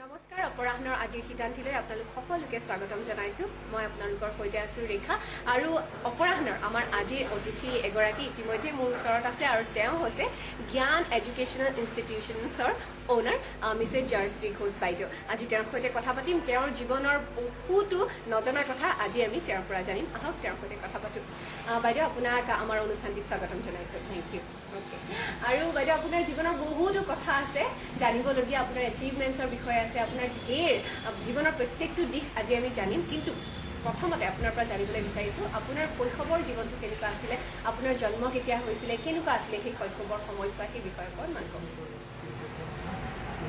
নমস্কাৰ অপৰাহ্নৰ আজিৰ সিদ্ধান্তিলৈ আপোনালোক সকলোকে স্বাগতম জনাইছো মই আপোনালোকৰ সৈতে আছো ৰেখা আৰু অপৰাহ্নৰ আমাৰ আজিৰ অতিথি এগৰাকী ইতিমধ্যে মোৰ ওচৰত আছে আৰু তেওঁ হৈছে জ্ঞান educational ইনষ্টিটিউশ্যনছৰ owner Mrs Jayashree Ghosh বাইদেউ আজি তেওঁৰ সৈতে কথা পাতিম তেওঁৰ জীৱনৰ বহুতো নজনা কথা আজি আমি তেওঁৰ পৰা জানিম আহক তেওঁৰ সৈতে কথা পাতো বাইদেউ আপোনাক আমাৰ অনুষ্ঠানটিত স্বাগতম জনাইছো থেংক ইউ ওকে আৰু বাইদেউ আপোনাৰ জীৱনৰ বহুতো কথা আছে জানিবলগীয়া আপোনাৰ এচিভমেণ্টছৰ বিষয়ে আছে আপোনাৰ ঢেৰ জীৱনৰ প্ৰত্যেকটো দিশ আজি আমি জানিম কিন্তু প্ৰথমতে আপোনাৰ পৰা জানিবলৈ বিচাৰিছোঁ আপোনাৰ শৈশৱৰ জীৱনটো কেনেকুৱা আছিলে আপোনাৰ জন্ম কেতিয়া হৈছিলে কেনেকুৱা আছিলে সেই শৈশৱৰ সময়ছোৱা সেই বিষয়ে অকণমান কওক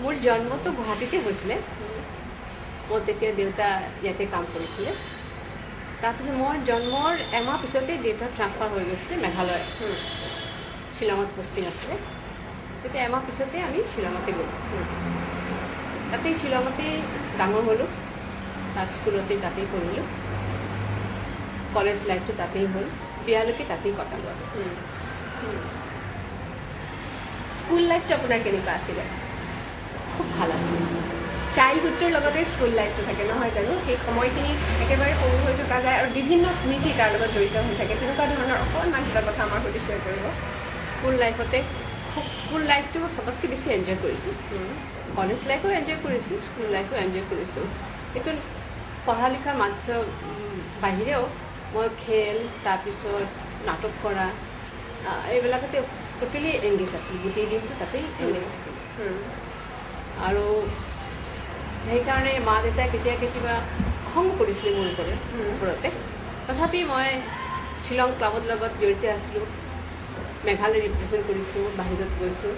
মোৰ জন্মটো গুৱাহাটীতে হৈছিলে মোৰ তেতিয়া দেউতা ইয়াতে কাম কৰিছিলে তাৰপিছত মোৰ জন্মৰ এমাহ পিছতে দেউতাৰ ট্ৰান্সফাৰ হৈ গৈছিলে মেঘালয় শ্বিলঙত পষ্টিং আছিলে তেতিয়া এমাহ পিছতে আমি শ্বিলঙতে গ'লোঁ তাতেই শ্বিলঙতেই ডাঙৰ হ'লোঁ তাৰ স্কুলতেই তাতেই পঢ়িলোঁ কলেজ লাইফটো তাতেই হ'ল বিয়ালৈকে তাতেই কটালোঁ স্কুল লাইফটো আপোনাৰ কেনেকুৱা আছিলে খুব ভাল আছিল চাইল্ডহুডটোৰ লগতে স্কুল লাইফটো থাকে নহয় জানো সেই সময়খিনি একেবাৰে সৰু হৈ থকা যায় আৰু বিভিন্ন স্মৃতি তাৰ লগত জড়িত হৈ থাকে তেনেকুৱা ধৰণৰ অকণমান কিবা কথা আমাৰ সৈতে শ্বেয়াৰ কৰিব স্কুল লাইফতে খুব স্কুল লাইফটো চবতকৈ বেছি এনজয় কৰিছোঁ কলেজ লাইফো এনজয় কৰিছোঁ স্কুল লাইফো এনজয় কৰিছোঁ কিন্তু পঢ়া লিখাৰ বাহিৰেও মই খেল তাৰপিছত নাটক কৰা এইবিলাকতে টোটেলি এংগেজ আছিলোঁ গোটেই দিনটো তাতেই এংগেজ থাকিলোঁ আৰু সেইকাৰণে মা দেউতাই কেতিয়া কেতিয়াবা খং কৰিছিলে মোৰ ওপৰতে তথাপি মই শ্বিলং ক্লাবৰ লগত জড়িত আছিলোঁ মেঘালয় ৰিপ্ৰেজেণ্ট কৰিছোঁ বাহিৰত গৈছোঁ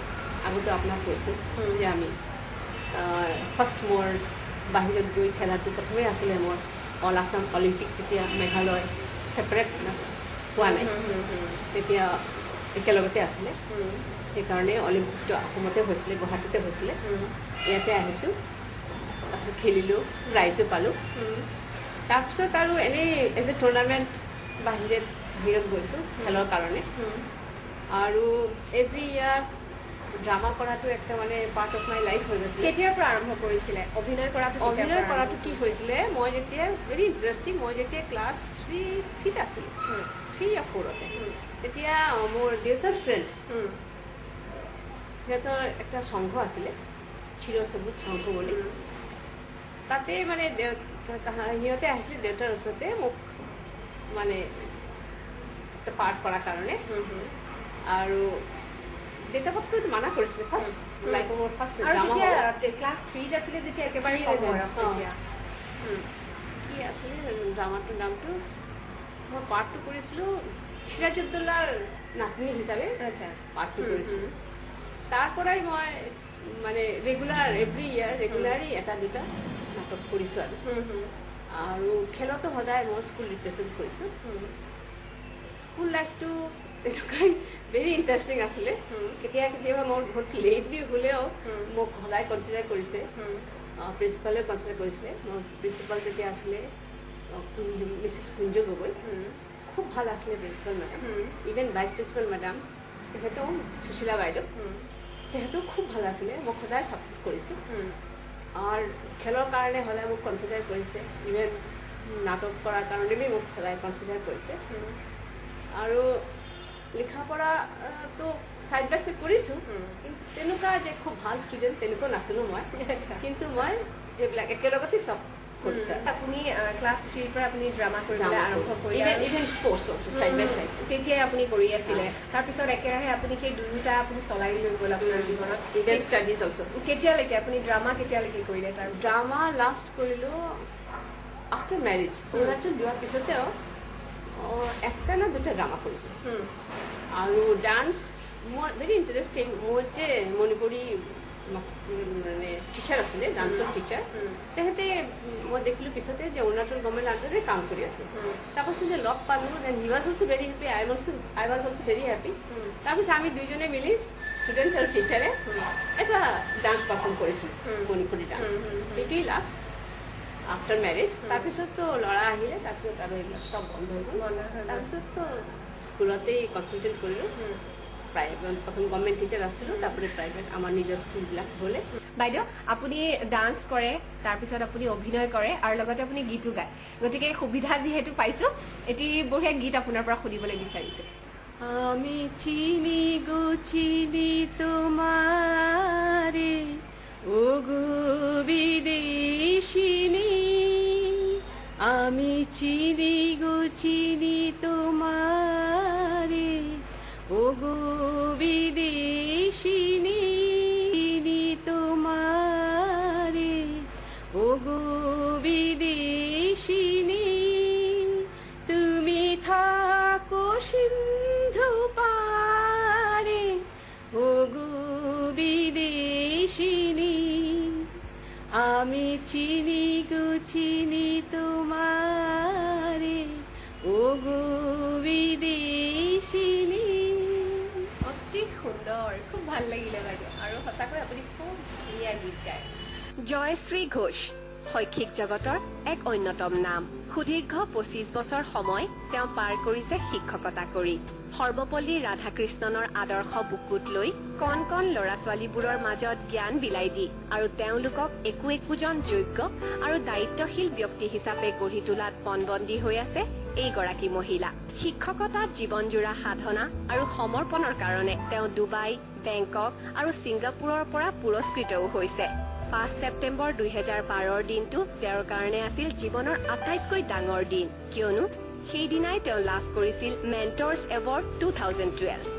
আগতে আপোনাক কৈছোঁ যে আমি ফাৰ্ষ্ট মোৰ বাহিৰত গৈ খেলাটো প্ৰথমেই আছিলে মোৰ অল আছাম অলিম্পিক তেতিয়া মেঘালয় ছেপাৰেট হোৱা নাই তেতিয়া একেলগতে আছিলে সেইকাৰণে অলিম্পিকটো অসমতে হৈছিলে গুৱাহাটীতে হৈছিলে ইয়াতে আহিছোঁ তাৰপিছত খেলিলোঁ প্ৰাইজো পালোঁ তাৰপিছত আৰু এনেই এজ এ টুৰ্ণামেণ্ট বাহিৰত গৈছোঁ খেলৰ কাৰণে আৰু এভৰি ইয়াৰ ড্ৰামা কৰাটো একটা মানে পাৰ্ট অফ মাই লাইফ হৈ গৈছিলে কেতিয়াৰ পৰা আৰম্ভ কৰিছিলে অভিনয় কৰাটো কি হৈছিলে মই যেতিয়া ভেৰি ইণ্টাৰেষ্টিং মই যেতিয়া ক্লাছ থ্ৰীত আছিলোঁ 3 या 4 তেতিয়া মোৰ দেউতাৰ ফ্ৰেণ্ড সিহঁতৰ একটা সংঘ আছিলে চিৰসবুজ সংঘ বুলি তাতে মানে সিহঁতে আহিছিলে দেউতাৰ ওচৰতে মোক মানে একটা পাৰ্ট কৰাৰ কাৰণে আৰু দেউতা পক্ষে মানা কৰিছিলে ফাৰ্ষ্ট লাইফৰ মোৰ ফাৰ্ষ্ট ক্লাছ 3 আছিলে যেতিয়া একেবাৰে কি আছিলে ড্ৰামাটোৰ নামটো মই পাৰ্টটো কৰিছিলোঁ সিৰাজউদ্দৌলাৰ নাতনি হিচাপে পাৰ্টটো কৰিছিলোঁ তাৰ পৰাই মই মানে ৰেগুলাৰ এভৰি ইয়াৰ ৰেগুলাৰি এটা দুটা নাটক কৰিছোঁ আৰু খেলতো সদায় মই স্কুল ৰিপ্ৰেজেণ্ট কৰিছোঁ স্কুল লাইফটো তেনেকুৱাই ভেৰি ইণ্টাৰেষ্টিং আছিলে কেতিয়াবা মোৰ বহুত লেটলি হ'লেও মোক সদায় কনচিডাৰ কৰিছে প্ৰিন্সিপালেও কনচিডাৰ কৰিছিলে মোৰ প্ৰিন্সিপাল যেতিয়া আছিলে মিছেছ কুঞ্জু গগৈ খুব ভাল আছিলে principal madam even vice principal madam তেখেতেও সুশীলা বাইদেউ তেখেতেও খুব ভাল আছিলে মোক সদায় ছাপোৰ্ট কৰিছে আৰু খেলৰ কাৰণে সদায় মোক কনচিডাৰ কৰিছে ইভেন নাটক কৰাৰ কাৰণে মোক সদায় কনচিডাৰ কৰিছে আৰু লিখা পঢ়াটো ছাইড বাই ছাইড কৰিছোঁ কিন্তু তেনেকুৱা যে খুব ভাল ষ্টুডেণ্ট তেনেকুৱা নাছিলোঁ মই কিন্তু মই এইবিলাক একেলগতে চব কৰিছোঁ আপুনি ক্লাছ 3ৰ পৰা আপুনি ড্ৰামা কৰিবলৈ আৰম্ভ কৰিলে ইভেন স্পৰ্টছ ছাইড বাই ছাইড তেতিয়াই আপুনি কৰি আছিলে তাৰপিছত একেৰাহে আপুনি সেই দুয়োটা আপুনি চলাই লৈ গ'ল আপোনাৰ জীৱনত ইভেন ষ্টাডিজ অলছ কেতিয়ালৈকে আপুনি ড্ৰামা কেতিয়ালৈকে কৰিলে তাৰ ড্ৰামা লাষ্ট কৰিলোঁ আফটাৰ মেৰিজ অৰুণাচল যোৱাৰ পিছতেও একটা না দুটা ড্ৰামা কৰিছোঁ আৰু ডান্স মোৰ ভেৰি ইণ্টাৰেষ্টিং মোৰ যে মণিপুৰী মানে টিচাৰ আছিলে ডান্সৰ টিচাৰ তেখেতে মই দেখিলোঁ পিছতে যে অৰুণাচল গভৰ্ণমেণ্ট আণ্ডাৰে কাম কৰি আছে তাৰপিছত যে লগ পালোঁ then he was also' very happy I was also' very happy তাৰপিছত আমি দুইজনে মিলি ষ্টুডেণ্টছ আৰু টিচাৰে এটা ডান্স পাৰফৰ্ম কৰিছিলোঁ মণিপুৰী ডান্স সেইটোৱেই লাষ্ট আফটাৰ মেৰেজ তাৰপিছততো ল'ৰা আহিলে তাৰপিছত আৰু এইবিলাক চব বন্ধ হৈ গ'ল তাৰপিছততো স্কুলতেই কনচেনট্ৰেট কৰিলোঁ প্ৰথম গভৰ্ণমেণ্ট টিচাৰ আছিলোঁ, তাৰপৰা প্ৰাইভেট আমাৰ নিজৰ স্কুলবিলাক হ'লে। বাইদেউ আপুনি ডান্স কৰে, তাৰপিছত আপুনি অভিনয় কৰে আৰু লগতে আপুনি গীতো গায়, গতিকে সুবিধা যিহেতু পাইছোঁ এটি বঢ়িয়া গীত আপোনাৰ পৰা শুনিবলৈ বিচাৰিছোঁ। আমি চিনি গো চিনি তোমারে ও গো বিদেশিনী, আমি চিনি গো চিনি তোমারে ও গো বিদেশিনী, চিনি তোমারে ও গো বিদেশিনী, তুমি থাকো সিন্ধু পারে ও গো বিদেশিনী, আমি চিনি গো চিনি তোমারে ও গো বিদেশিনী। অতি সুন্দৰ, খুব ভাল লাগিলে বাইদেউ, আৰু সঁচাকৈ আপুনি খুব ধুনীয়া গীত গায়। জয়শ্ৰী ঘোষ শৈক্ষিক জগতৰ এক অন্যতম নাম। সুদীৰ্ঘ 25 বছৰ সময় তেওঁ পাৰ কৰিছে শিক্ষকতা কৰি। সৰ্বপল্লী ৰাধাকৃষ্ণনৰ আদৰ্শ বুকুত লৈ কণ কণ ল'ৰা ছোৱালীবোৰৰ মাজত জ্ঞান বিলাই দি আৰু তেওঁলোকক একোজন যোগ্য আৰু দায়িত্বশীল ব্যক্তি হিচাপে গঢ়ি তোলাত পণবন্দী হৈ আছে এইগৰাকী মহিলা। শিক্ষকতাত জীৱনজোৰা সাধনা আৰু সমৰ্পণৰ কাৰণে তেওঁ ডুবাই, বেংকক আৰু ছিংগাপুৰৰ পৰা পুৰস্কৃতও হৈছে। 5 ছেপ্টেম্বৰ 2012 দিনটো তেওঁৰ কাৰণে আছিল জীৱনৰ আটাইতকৈ ডাঙৰ দিন, কিয়নো সেইদিনাই তেওঁ লাভ কৰিছিল মেণ্টৰ্ছ এৱাৰ্ড 2012।